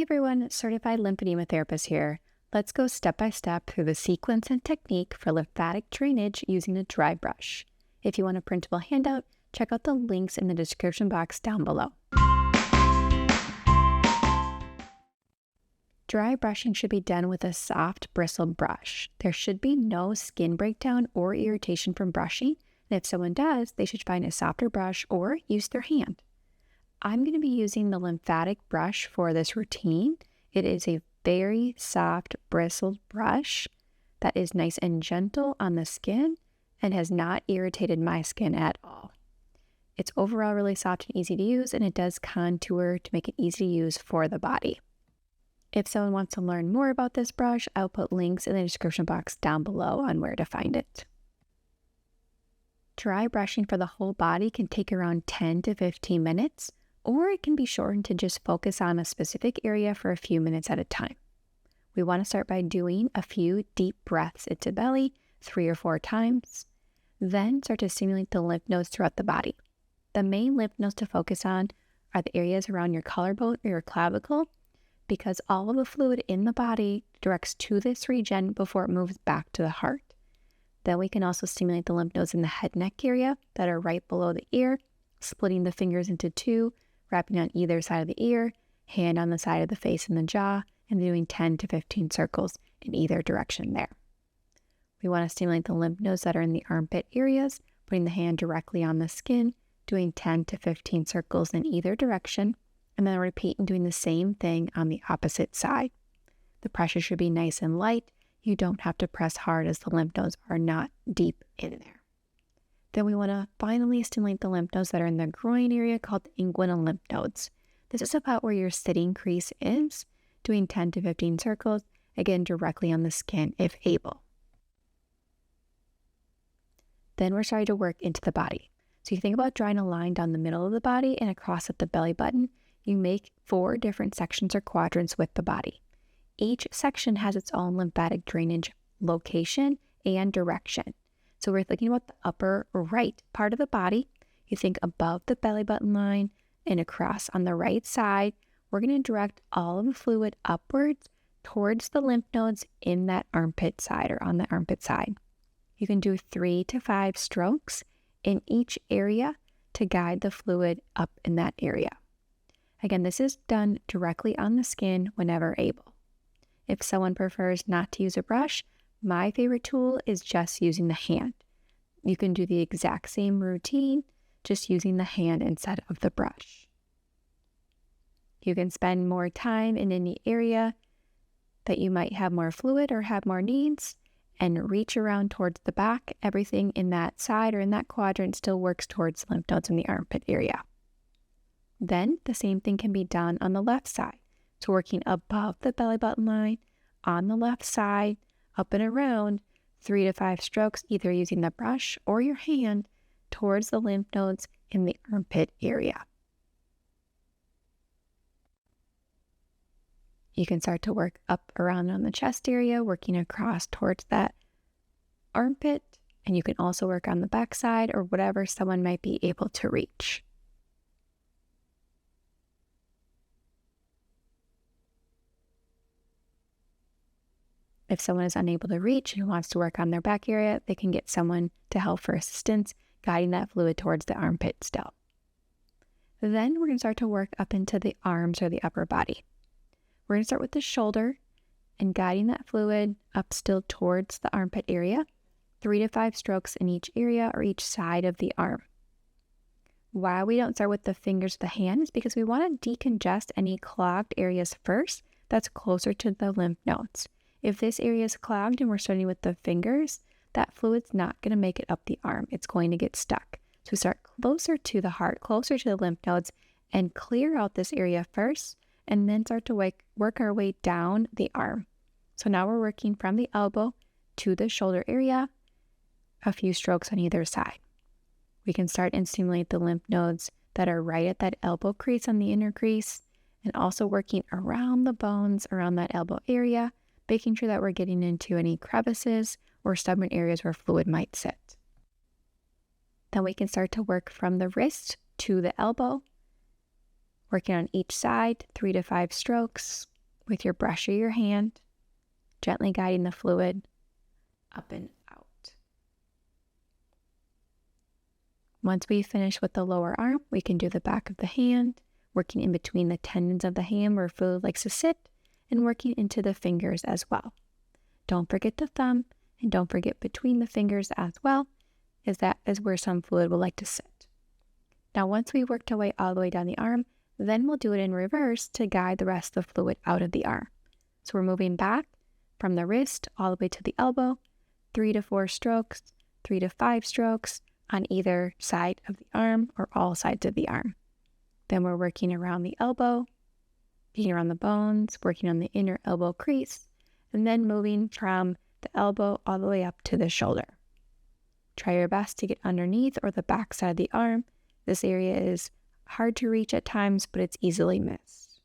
Hey everyone, Certified Lymphedema Therapist here. Let's go step by step through the sequence and technique for lymphatic drainage using a dry brush. If you want a printable handout, check out the links in the description box down below. Dry brushing should be done with a soft bristled brush. There should be no skin breakdown or irritation from brushing, and if someone does, they should find a softer brush or use their hand. I'm going to be using the lymphatic brush for this routine. It is a very soft bristled brush that is nice and gentle on the skin and has not irritated my skin at all. It's overall really soft and easy to use, and it does contour to make it easy to use for the body. If someone wants to learn more about this brush, I'll put links in the description box down below on where to find it. Dry brushing for the whole body can take around 10 to 15 minutes, or it can be shortened to just focus on a specific area for a few minutes at a time. We want to start by doing a few deep breaths into belly 3 or 4 times, then start to stimulate the lymph nodes throughout the body. The main lymph nodes to focus on are the areas around your collarbone or your clavicle, because all of the fluid in the body directs to this region before it moves back to the heart. Then we can also stimulate the lymph nodes in the head neck area that are right below the ear, splitting the fingers into 2, wrapping on either side of the ear, hand on the side of the face and the jaw, and doing 10 to 15 circles in either direction there. We want to stimulate the lymph nodes that are in the armpit areas, putting the hand directly on the skin, doing 10 to 15 circles in either direction, and then repeat and doing the same thing on the opposite side. The pressure should be nice and light. You don't have to press hard as the lymph nodes are not deep in there. Then we want to finally stimulate the lymph nodes that are in the groin area called the inguinal lymph nodes. This is about where your sitting crease is, doing 10 to 15 circles, again directly on the skin if able. Then we're starting to work into the body. So you think about drawing a line down the middle of the body and across at the belly button. You make 4 different sections or quadrants with the body. Each section has its own lymphatic drainage location and direction. So we're thinking about the upper right part of the body. You think above the belly button line and across on the right side. We're going to direct all of the fluid upwards towards the lymph nodes in that armpit side or on the armpit side. You can do 3 to 5 strokes in each area to guide the fluid up in that area. Again, this is done directly on the skin whenever able. If someone prefers not to use a brush, my favorite tool is just using the hand. You can do the exact same routine, just using the hand instead of the brush. You can spend more time in any area that you might have more fluid or have more needs and reach around towards the back. Everything in that side or in that quadrant still works towards lymph nodes in the armpit area. Then the same thing can be done on the left side. So working above the belly button line, on the left side, up and around, 3 to 5 strokes, either using the brush or your hand towards the lymph nodes in the armpit area. You can start to work up around on the chest area, working across towards that armpit, and you can also work on the back side or whatever someone might be able to reach. If someone is unable to reach and wants to work on their back area, they can get someone to help for assistance, guiding that fluid towards the armpit still. Then we're going to start to work up into the arms or the upper body. We're going to start with the shoulder and guiding that fluid up still towards the armpit area, 3 to 5 strokes in each area or each side of the arm. Why we don't start with the fingers of the hand is because we want to decongest any clogged areas first that's closer to the lymph nodes. If this area is clogged and we're starting with the fingers, that fluid's not going to make it up the arm. It's going to get stuck. So we start closer to the heart, closer to the lymph nodes, and clear out this area first, and then start to work our way down the arm. So now we're working from the elbow to the shoulder area, a few strokes on either side. We can start and stimulate the lymph nodes that are right at that elbow crease on the inner crease, and also working around the bones around that elbow area, making sure that we're getting into any crevices or stubborn areas where fluid might sit. Then we can start to work from the wrist to the elbow, Working on each side, 3 to 5 strokes with your brush or your hand, gently guiding the fluid up and out. Once we finish with the lower arm, we can do the back of the hand, working in between the tendons of the hand where fluid likes to sit, and working into the fingers as well. Don't forget the thumb, and don't forget between the fingers as well, as that is where some fluid will like to sit. Now, once we worked our way all the way down the arm, then we'll do it in reverse to guide the rest of the fluid out of the arm. So we're moving back from the wrist all the way to the elbow, 3 to 4 strokes, 3 to 5 strokes on either side of the arm or all sides of the arm. Then we're working around the elbow, getting around the bones, working on the inner elbow crease, and then moving from the elbow all the way up to the shoulder. Try your best to get underneath or the back side of the arm. This area is hard to reach at times, but it's easily missed.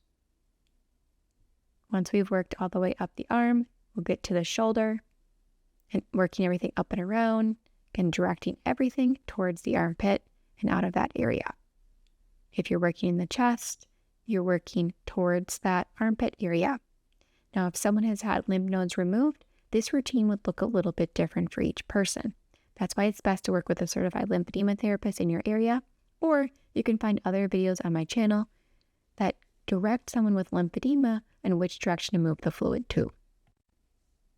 Once we've worked all the way up the arm, we'll get to the shoulder and working everything up and around and directing everything towards the armpit and out of that area. If you're working in the chest, you're working towards that armpit area. Now, if someone has had lymph nodes removed, this routine would look a little bit different for each person. That's why it's best to work with a certified lymphedema therapist in your area, or you can find other videos on my channel that direct someone with lymphedema and which direction to move the fluid to.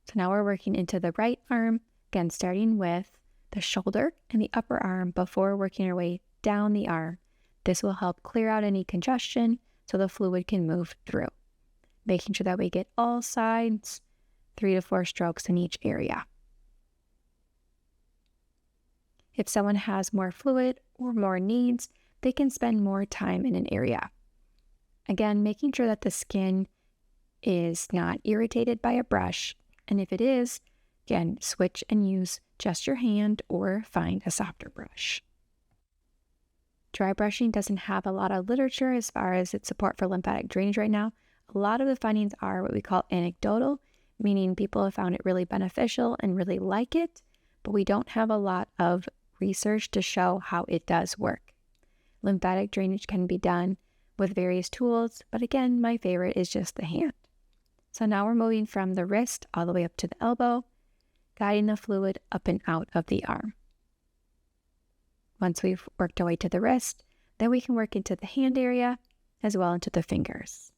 So now we're working into the right arm, again starting with the shoulder and the upper arm before working our way down the arm. This will help clear out any congestion so the fluid can move through. Making sure that we get all sides, 3 to 4 strokes in each area. If someone has more fluid or more needs, they can spend more time in an area. Again, making sure that the skin is not irritated by a brush, and if it is, again, switch and use just your hand or find a softer brush. Dry brushing doesn't have a lot of literature as far as its support for lymphatic drainage right now. A lot of the findings are what we call anecdotal, meaning people have found it really beneficial and really like it, but we don't have a lot of research to show how it does work. Lymphatic drainage can be done with various tools, but again, my favorite is just the hand. So now we're moving from the wrist all the way up to the elbow, guiding the fluid up and out of the arm. Once we've worked our way to the wrist, then we can work into the hand area as well into the fingers.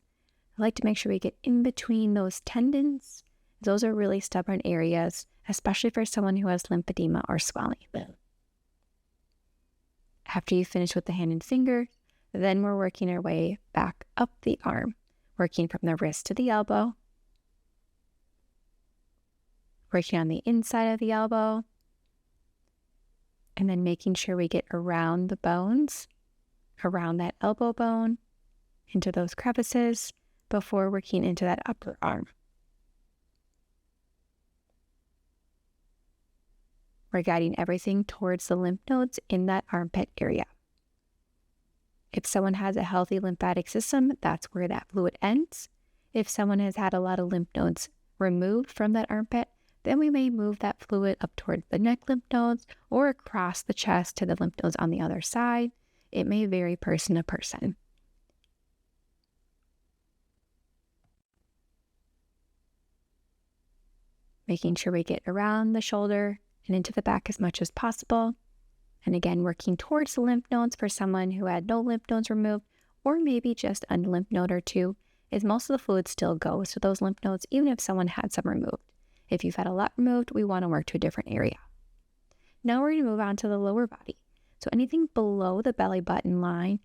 I like to make sure we get in between those tendons. Those are really stubborn areas, especially for someone who has lymphedema or swelling. After you finish with the hand and finger, then we're working our way back up the arm, working from the wrist to the elbow, working on the inside of the elbow, and then making sure we get around the bones, around that elbow bone, into those crevices before working into that upper arm. We're guiding everything towards the lymph nodes in that armpit area. If someone has a healthy lymphatic system, that's where that fluid ends. If someone has had a lot of lymph nodes removed from that armpit, then we may move that fluid up towards the neck lymph nodes or across the chest to the lymph nodes on the other side. It may vary person to person. Making sure we get around the shoulder and into the back as much as possible. And again, working towards the lymph nodes for someone who had no lymph nodes removed, or maybe just a lymph node or two, is most of the fluid still goes to those lymph nodes, even if someone had some removed. If you've had a lot removed, we want to work to a different area. Now we're going to move on to the lower body. So anything below the belly button line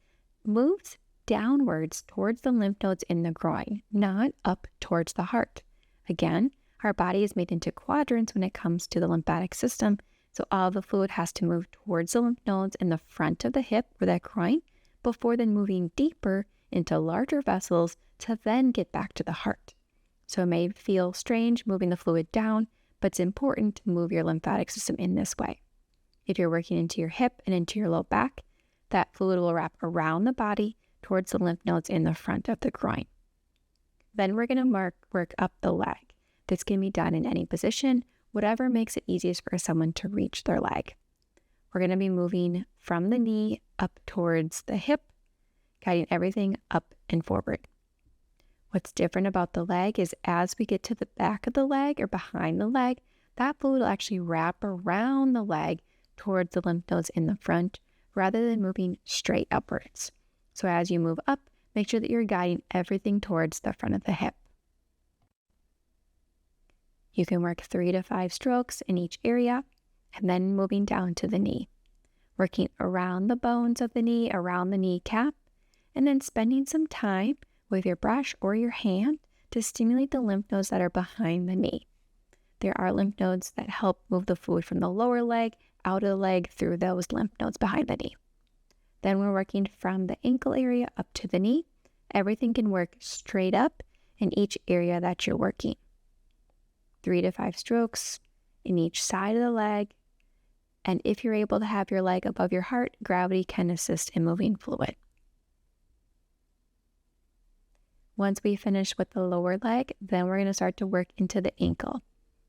moves downwards towards the lymph nodes in the groin, not up towards the heart. Again, our body is made into quadrants when it comes to the lymphatic system, so all the fluid has to move towards the lymph nodes in the front of the hip or that groin before then moving deeper into larger vessels to then get back to the heart. So it may feel strange moving the fluid down, but it's important to move your lymphatic system in this way. If you're working into your hip and into your low back, that fluid will wrap around the body towards the lymph nodes in the front of the groin. Then we're going to work up the leg. This can be done in any position, whatever makes it easiest for someone to reach their leg. We're going to be moving from the knee up towards the hip, guiding everything up and forward. What's different about the leg is as we get to the back of the leg or behind the leg, that fluid will actually wrap around the leg towards the lymph nodes in the front rather than moving straight upwards. So as you move up, make sure that you're guiding everything towards the front of the hip. You can work 3 to 5 strokes in each area and then moving down to the knee, working around the bones of the knee, around the kneecap, and then spending some time with your brush or your hand to stimulate the lymph nodes that are behind the knee. There are lymph nodes that help move the fluid from the lower leg out of the leg through those lymph nodes behind the knee. Then we're working from the ankle area up to the knee. Everything can work straight up in each area that you're working. 3 to 5 strokes in each side of the leg. And if you're able to have your leg above your heart, gravity can assist in moving fluid. Once we finish with the lower leg, then we're going to start to work into the ankle.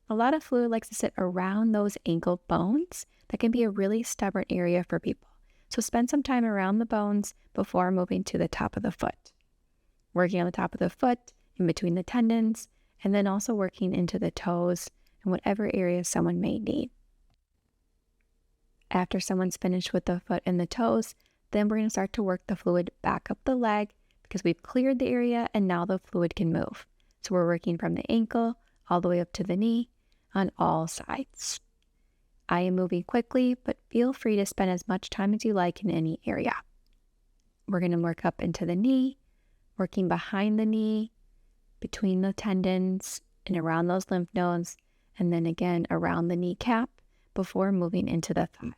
A lot of fluid likes to sit around those ankle bones. That can be a really stubborn area for people. So spend some time around the bones before moving to the top of the foot. Working on the top of the foot, in between the tendons, and then also working into the toes and whatever area someone may need. After someone's finished with the foot and the toes, then we're going to start to work the fluid back up the leg because we've cleared the area and now the fluid can move. So we're working from the ankle all the way up to the knee on all sides. I am moving quickly, but feel free to spend as much time as you like in any area. We're going to work up into the knee, working behind the knee, between the tendons, and around those lymph nodes, and then again around the kneecap before moving into the thigh.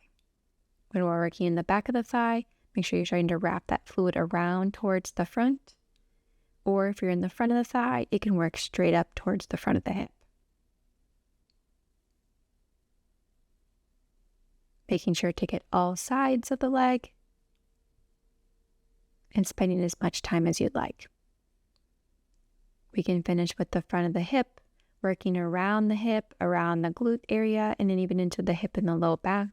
When we're working in the back of the thigh, make sure you're trying to wrap that fluid around towards the front, or if you're in the front of the thigh, it can work straight up towards the front of the hip. Making sure to get all sides of the leg and spending as much time as you'd like. We can finish with the front of the hip, working around the hip, around the glute area, and then even into the hip and the low back,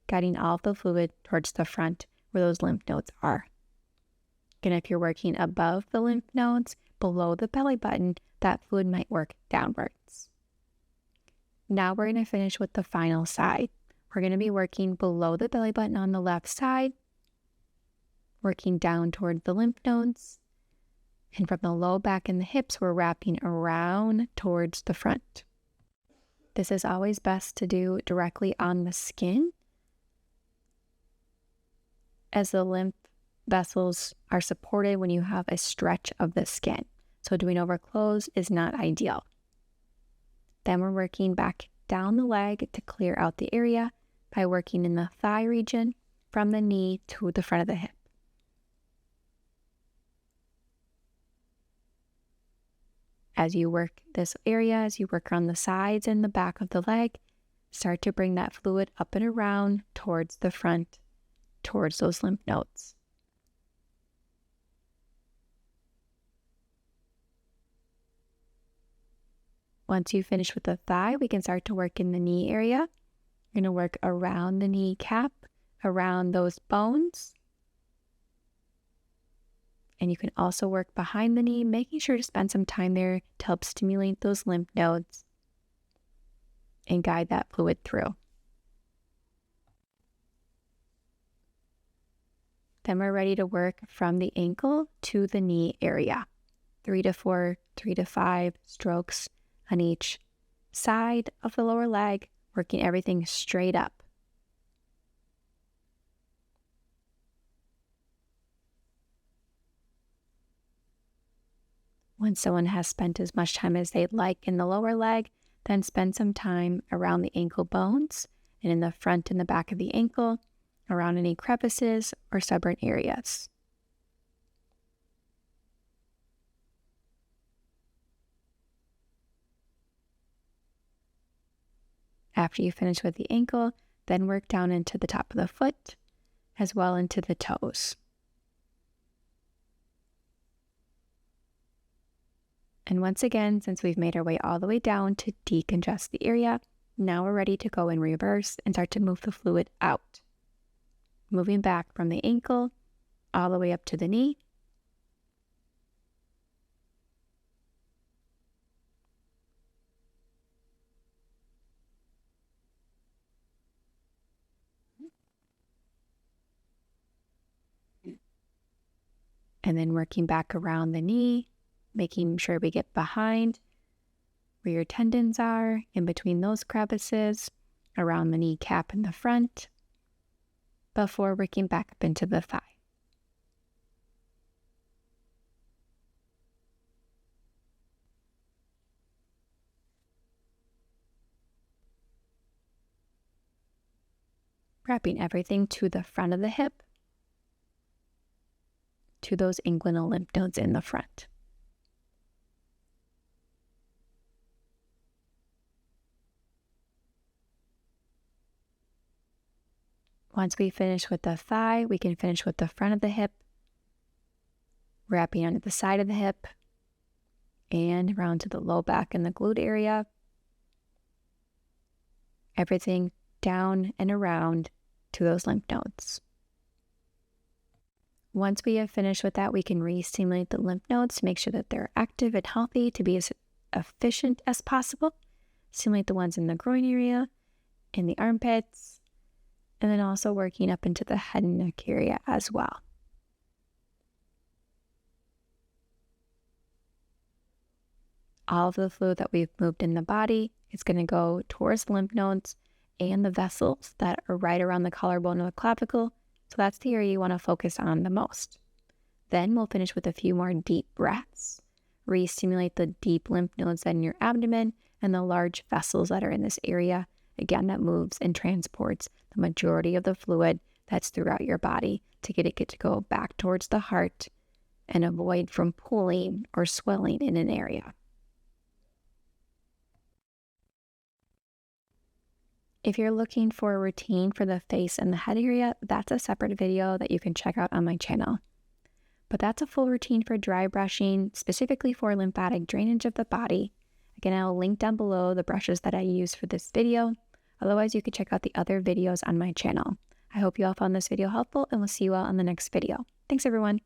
guiding all of the fluid towards the front where those lymph nodes are. And if you're working above the lymph nodes, below the belly button, that fluid might work downwards. Now we're going to finish with the final side. We're going to be working below the belly button on the left side, working down toward the lymph nodes, and from the low back and the hips, we're wrapping around towards the front. This is always best to do directly on the skin, as the lymph vessels are supported when you have a stretch of the skin. So doing over clothes is not ideal. Then we're working back down the leg to clear out the area by working in the thigh region from the knee to the front of the hip. As you work this area, as you work on the sides and the back of the leg, start to bring that fluid up and around towards the front, towards those lymph nodes. Once you finish with the thigh, we can start to work in the knee area. You're going to work around the kneecap, around those bones. And you can also work behind the knee, making sure to spend some time there to help stimulate those lymph nodes and guide that fluid through. Then we're ready to work from the ankle to the knee area. 3 to 4, 3 to 5 strokes on each side of the lower leg, working everything straight up. When someone has spent as much time as they'd like in the lower leg, then spend some time around the ankle bones and in the front and the back of the ankle, around any crevices or stubborn areas. After you finish with the ankle, then work down into the top of the foot, as well into the toes. And once again, since we've made our way all the way down to decongest the area, now we're ready to go in reverse and start to move the fluid out. Moving back from the ankle, all the way up to the knee, And then working back around the knee, making sure we get behind where your tendons are, in between those crevices, around the kneecap in the front, before working back up into the thigh. Wrapping everything to the front of the hip, to those inguinal lymph nodes in the front. Once we finish with the thigh, we can finish with the front of the hip, wrapping onto the side of the hip, and around to the low back and the glute area. Everything down and around to those lymph nodes. Once we have finished with that, we can re-stimulate the lymph nodes to make sure that they're active and healthy to be as efficient as possible. Stimulate the ones in the groin area, in the armpits, and then also working up into the head and neck area as well. All of the fluid that we've moved in the body is going to go towards the lymph nodes and the vessels that are right around the collarbone or the clavicle. So that's the area you want to focus on the most. Then we'll finish with a few more deep breaths. Re-stimulate the deep lymph nodes in your abdomen and the large vessels that are in this area. Again, that moves and transports the majority of the fluid that's throughout your body to get it to go back towards the heart and avoid from pooling or swelling in an area. If you're looking for a routine for the face and the head area, that's a separate video that you can check out on my channel. But that's a full routine for dry brushing, specifically for lymphatic drainage of the body. Again, I'll link down below the brushes that I use for this video. Otherwise, you can check out the other videos on my channel. I hope you all found this video helpful, and we'll see you all on the next video. Thanks, everyone.